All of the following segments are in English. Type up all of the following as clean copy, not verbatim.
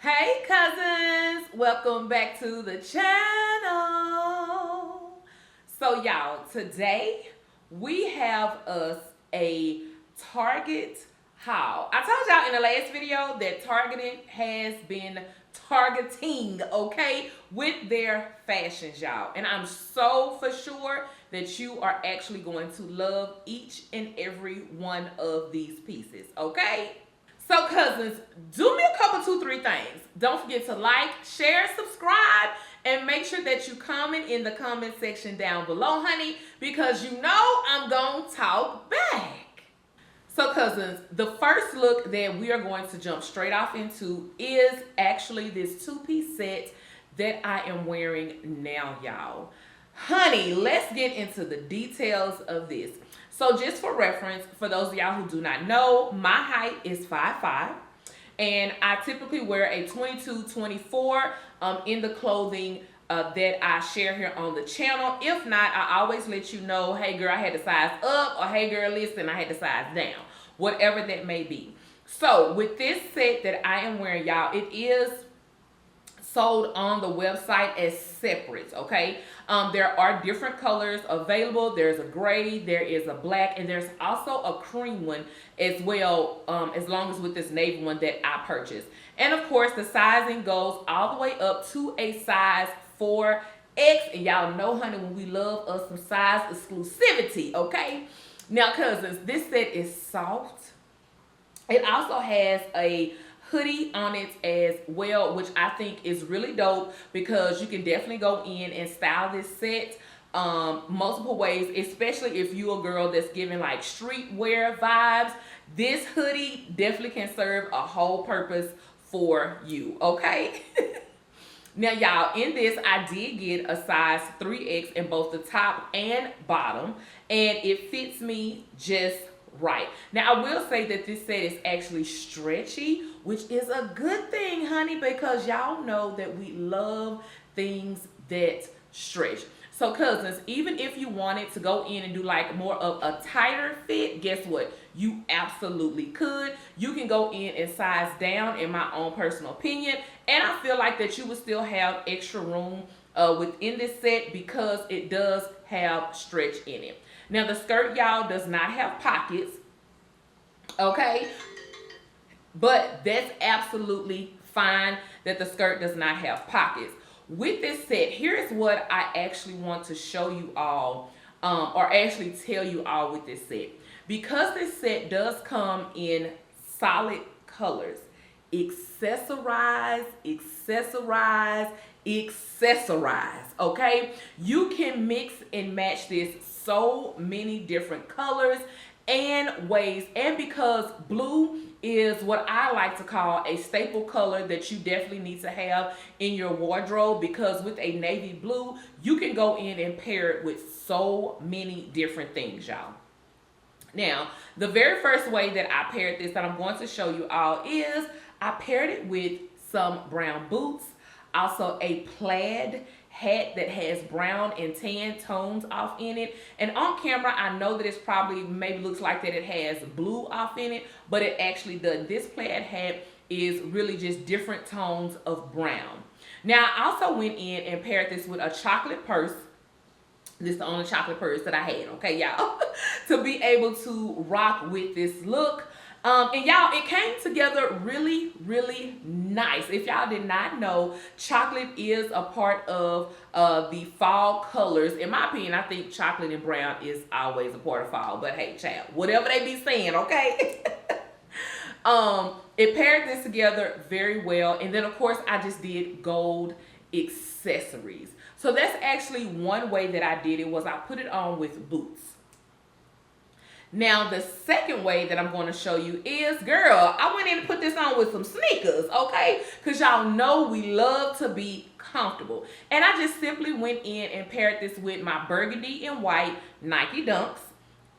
Hey cousins, welcome back to the channel. So y'all, today we have us a Target haul. I told y'all in the last video that Target has been targeting, okay, with their fashions, y'all. And I'm so for sure that you are actually going to love each and every one of these pieces, okay? So cousins, do me a couple, 2, 3 things. Don't forget to like, share, subscribe, and make sure that you comment in the comment section down below, honey, because you know I'm gonna talk back. So cousins, the first look that we are going to jump straight off into is actually this 2-piece set that I am wearing now, y'all. Honey, let's get into the details of this. So just for reference, for those of y'all who do not know, my height is 5'5", and I typically wear a 22-24 in the clothing that I share here on the channel. If not, I always let you know, hey girl, I had to size up, or hey girl, listen, I had to size down, whatever that may be. So with this set that I am wearing, y'all, it is sold on the website as separates, okay? There are different colors available. There's a gray, there is a black, and there's also a cream one as well, as long as with this navy one that I purchased. And of course, the sizing goes all the way up to a size 4X, and y'all know, honey, when we love us some size exclusivity, okay? Now, cousins, this set is soft. It also has a hoodie on it as well, which I think is really dope because you can definitely go in and style this set multiple ways, especially if you're a girl that's giving like streetwear vibes. This hoodie definitely can serve a whole purpose for you, okay? Now, y'all, in this, I did get a size 3X in both the top and bottom, and it fits me just right. Now, I will say that this set is actually stretchy, which is a good thing, honey, because y'all know that we love things that stretch. So, cousins, even if you wanted to go in and do like more of a tighter fit, guess what? You absolutely could. You can go in and size down, in my own personal opinion, and I feel like that you would still have extra room within this set because it does have stretch in it. Now, the skirt, y'all, does not have pockets, okay? But that's absolutely fine that the skirt does not have pockets. With this set, here's what I actually want to show you all, or actually tell you all with this set. Because this set does come in solid colors, accessorize, okay? You can mix and match this so many different colors and ways, and because blue is what I like to call a staple color that you definitely need to have in your wardrobe, because with a navy blue, you can go in and pair it with so many different things, y'all. Now, the very first way that I paired this that I'm going to show you all is I paired it with some brown boots, also a plaid hat that has brown and tan tones off in it. And on camera, I know that it's probably maybe looks like that it has blue off in it, but it actually does. This plaid hat is really just different tones of brown. Now, I also went in and paired this with a chocolate purse. This is the only chocolate purse that I had, okay, y'all, to be able to rock with this look. And y'all, it came together really, really nice. If y'all did not know, chocolate is a part of the fall colors. In my opinion, I think chocolate and brown is always a part of fall. But hey, child, whatever they be saying, okay? It paired this together very well. And then, of course, I just did gold accessories. So that's actually one way that I did it, was I put it on with boots. Now, the second way that I'm going to show you is, girl, I went in and put this on with some sneakers, okay? Because y'all know we love to be comfortable. And I just simply went in and paired this with my burgundy and white Nike Dunks.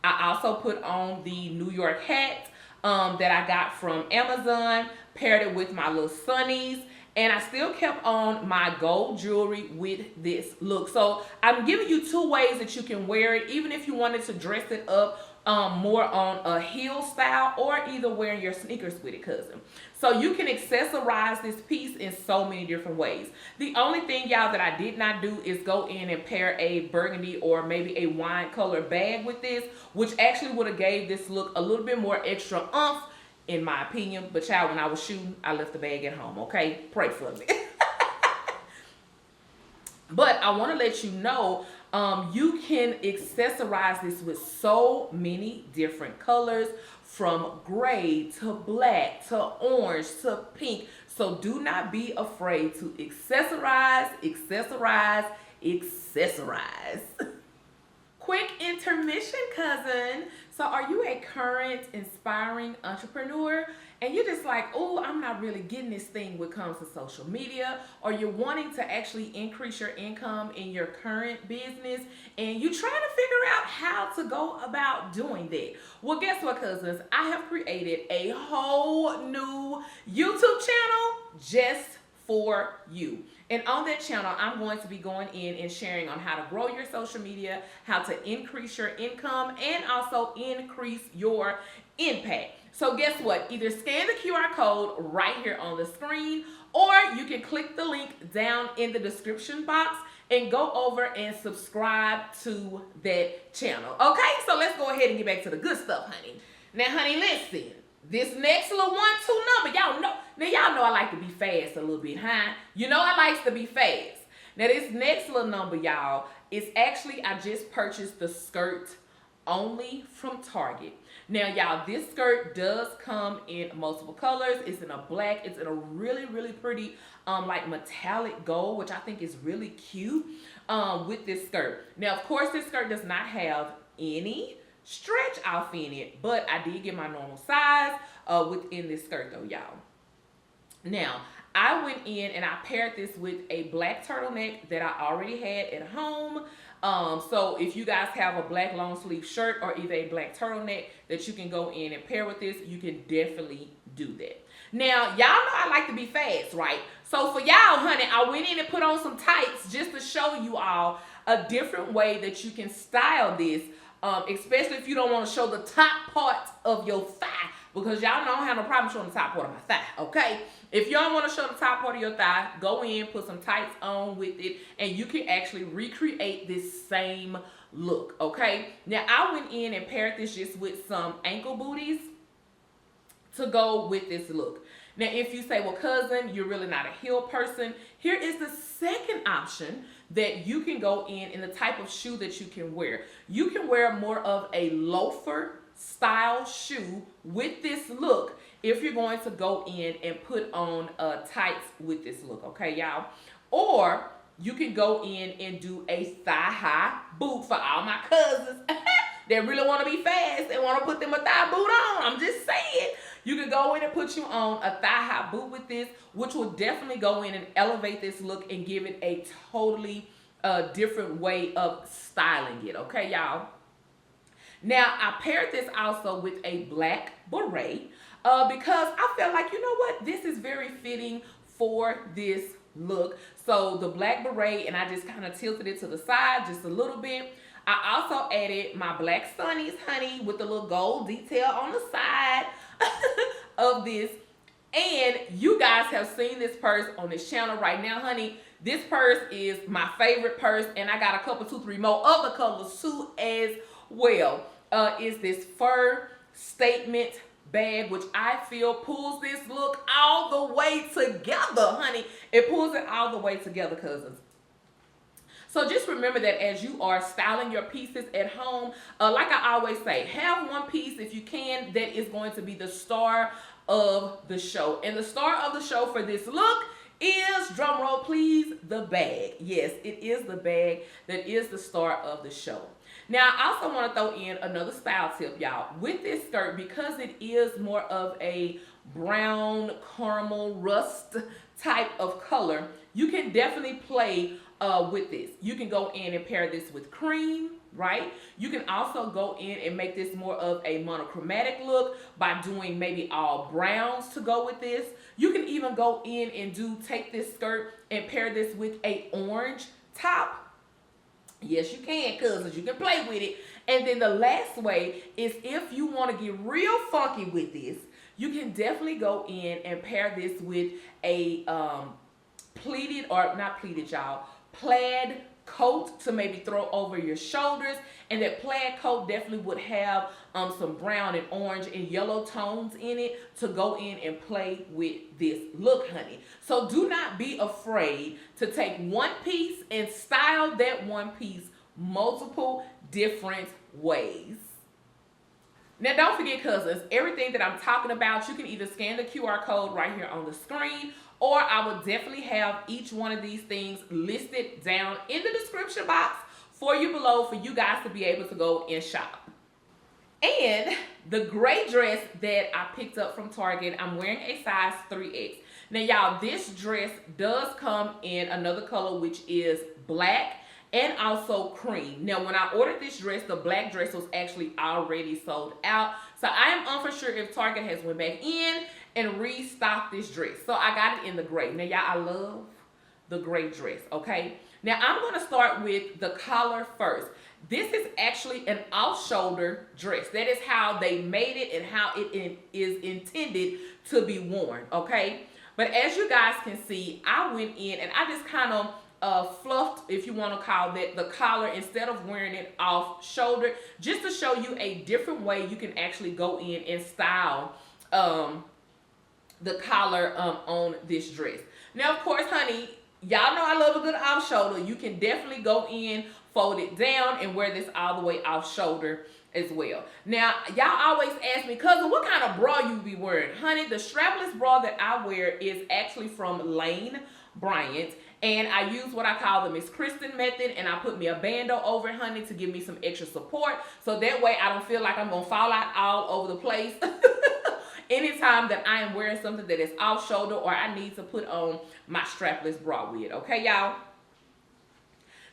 I also put on the New York hat that I got from Amazon, paired it with my little sunnies, and I still kept on my gold jewelry with this look. So I'm giving you 2 ways that you can wear it, even if you wanted to dress it up more on a heel style, or either wearing your sneakers with it, cousin. So you can accessorize this piece in so many different ways. The only thing, y'all, that I did not do is go in and pair a burgundy or maybe a wine color bag with this, which actually would have gave this look a little bit more extra oomph, in my opinion. But y'all, when I was shooting, I left the bag at home, okay? Pray for me. But I want to let you know, you can accessorize this with so many different colors, from gray to black to orange to pink. So do not be afraid to accessorize, accessorize, accessorize. Quick intermission, cousin. So are you a current inspiring entrepreneur and you're just like, oh, I'm not really getting this thing when it comes to social media, or you're wanting to actually increase your income in your current business and you're trying to figure out how to go about doing that? Well, guess what, cousins? I have created a whole new YouTube channel just for you. And on that channel, I'm going to be going in and sharing on how to grow your social media, how to increase your income, and also increase your impact. So guess what? Either scan the QR code right here on the screen, or you can click the link down in the description box and go over and subscribe to that channel. Okay, so let's go ahead and get back to the good stuff, honey. Now, honey, listen. This next little 1-2 number, y'all know I like to be fast a little bit, huh? You know I like to be fast. Now this next little number, y'all, is actually, I just purchased the skirt only from Target. Now, y'all, this skirt does come in multiple colors. It's in a black. It's in a really, really pretty, like metallic gold, which I think is really cute with this skirt. Now, of course, this skirt does not have any stretch off in it, but I did get my normal size within this skirt though, y'all. Now, I went in and I paired this with a black turtleneck that I already had at home. So if you guys have a black long sleeve shirt or either a black turtleneck that you can go in and pair with this, you can definitely do that. Now, y'all know I like to be fast, right? So for y'all, honey, I went in and put on some tights just to show you all a different way that you can style this. Especially if you don't want to show the top part of your thigh, because y'all don't have no problem showing the top part of my thigh, okay? If you don't want to show the top part of your thigh, go in, put some tights on with it, and you can actually recreate this same look, okay? Now, I went in and paired this just with some ankle booties to go with this look. Now, if you say, well, cousin, you're really not a heel person, here is the second option that you can go in the type of shoe that you can wear. You can wear more of a loafer style shoe with this look if you're going to go in and put on tights with this look, okay, y'all? Or you can go in and do a thigh-high boot for all my cousins that really want to be fast and want to put them a thigh boot on. I'm just saying. You can go in and put you on a thigh-high boot with this, which will definitely go in and elevate this look and give it a totally different way of styling it, okay, y'all? Now, I paired this also with a black beret because I felt like, you know what, this is very fitting for this look. So the black beret, and I just kind of tilted it to the side just a little bit. I also added my black sunnies, honey, with the little gold detail on the side of this. And you guys have seen this purse on this channel right now, honey. This purse is my favorite purse, and I got a couple, 2-3 more other colors too as well. Is this fur statement bag, which I feel pulls this look all the way together, honey. It pulls it all the way together, cousins. So just remember that as you are styling your pieces at home, like I always say, have one piece if you can that is going to be the star of the show. And the star of the show for this look is, drum roll please, the bag. Yes, it is the bag that is the star of the show. Now, I also want to throw in another style tip, y'all. With this skirt, because it is more of a brown, caramel, rust type of color, you can definitely play with this. You can go in and pair this with cream, right? You can also go in and make this more of a monochromatic look by doing maybe all browns to go with this. You can even go in and take this skirt and pair this with a orange top Yes, you can, cousins. You can play with it. And then the last way is if you want to get real funky with this, you can definitely go in and pair this with a pleated, or not pleated, y'all, plaid coat to maybe throw over your shoulders. And that plaid coat definitely would have some brown and orange and yellow tones in it to go in and play with this look, honey. So do not be afraid to take one piece and style that one piece multiple different ways. Now, don't forget, cousins, everything that I'm talking about, you can either scan the QR code right here on the screen, or I will definitely have each one of these things listed down in the description box for you below for you guys to be able to go and shop. And the gray dress that I picked up from Target, I'm wearing a size 3X. Now, y'all, this dress does come in another color, which is black and also cream. Now, when I ordered this dress, the black dress was actually already sold out. So I am unsure if Target has went back in and restocked this dress. So I got it in the gray. Now, y'all, I love the gray dress, okay? Now, I'm going to start with the collar first. This is actually an off-shoulder dress. That is how they made it and how it is intended to be worn, okay? But as you guys can see, I went in and I just kind of fluffed, if you want to call that, the collar instead of wearing it off shoulder, just to show you a different way you can actually go in and style the collar on this dress. Now, of course, honey, y'all know I love a good off shoulder. You can definitely go in, fold it down, and wear this all the way off shoulder as well. Now, y'all always ask me, cousin, what kind of bra you be wearing? Honey, the strapless bra that I wear is actually from Lane Bryant, and I use what I call the Miss Kristen method, and I put me a bando over it, honey, to give me some extra support, so that way I don't feel like I'm gonna fall out all over the place anytime that I am wearing something that is off shoulder or I need to put on my strapless bra with, okay, y'all?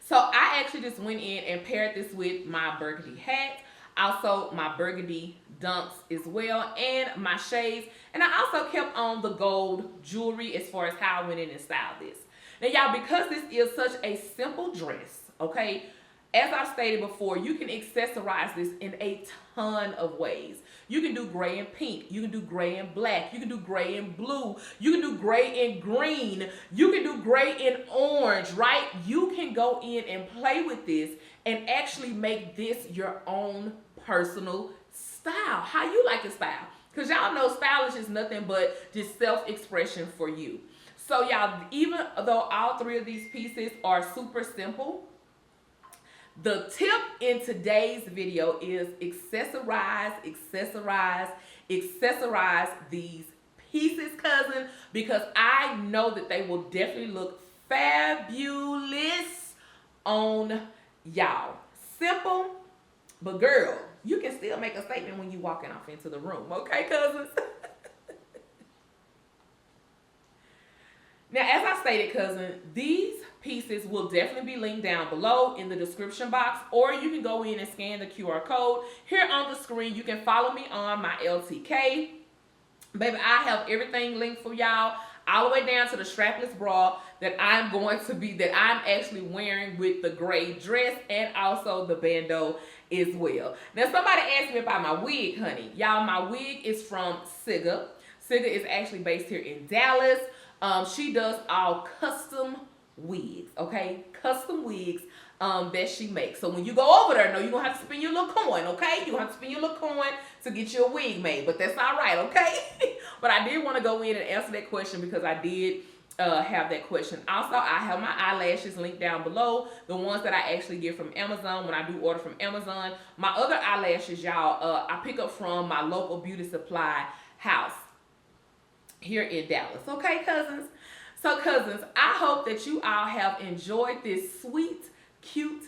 So I actually just went in and paired this with my burgundy hat, also my burgundy dunks as well, and my shades. And I also kept on the gold jewelry as far as how I went in and styled this. Now, y'all, because this is such a simple dress, okay, as I stated before, you can accessorize this in a ton of ways. You can do gray and pink. You can do gray and black. You can do gray and blue. You can do gray and green. You can do gray and orange, right? You can go in and play with this and actually make this your own personal style. How you like to style. Because y'all know stylish is nothing but just self-expression for you. So y'all, even though all three of these pieces are super simple, the tip in today's video is accessorize these pieces, cousin, because I know that they will definitely look fabulous on y'all. Simple, but girl, you can still make a statement when you walking off into the room, okay, cousins? Now, as I stated, cousin, these pieces will definitely be linked down below in the description box, or you can go in and scan the QR code here on the screen. You can follow me on my LTK. Baby, I have everything linked for y'all, all the way down to the strapless bra that I'm actually wearing with the gray dress and also the bandeau as well. Now, somebody asked me about my wig, honey. Y'all, my wig is from Sigga. Sigga is actually based here in Dallas. She does all custom wigs, okay? Custom wigs that she makes. So when you go over there, no, you're going to have to spend your little coin, okay? You're going to have to spend your little coin to get your wig made, but that's all right, okay? But I did want to go in and answer that question because I did have that question. Also, I have my eyelashes linked down below, the ones that I actually get from Amazon when I do order from Amazon. My other eyelashes, y'all, I pick up from my local beauty supply house here in Dallas. Okay, cousins? So, cousins, I hope that you all have enjoyed this sweet, cute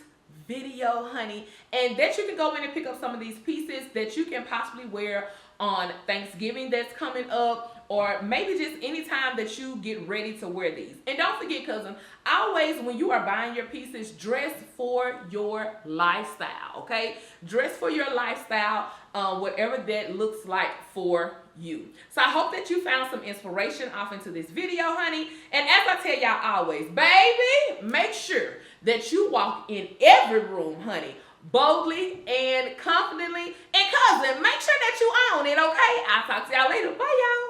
video, honey, and that you can go in and pick up some of these pieces that you can possibly wear on Thanksgiving that's coming up, or maybe just any time that you get ready to wear these. And don't forget, cousin, always when you are buying your pieces, dress for your lifestyle, okay? Dress for your lifestyle, whatever that looks like for you. So I hope that you found some inspiration off into this video, honey. And as I tell y'all always, baby, make sure that you walk in every room, honey, boldly and confidently. And cousin, make sure that you own it, okay? I'll talk to y'all later. Bye, y'all.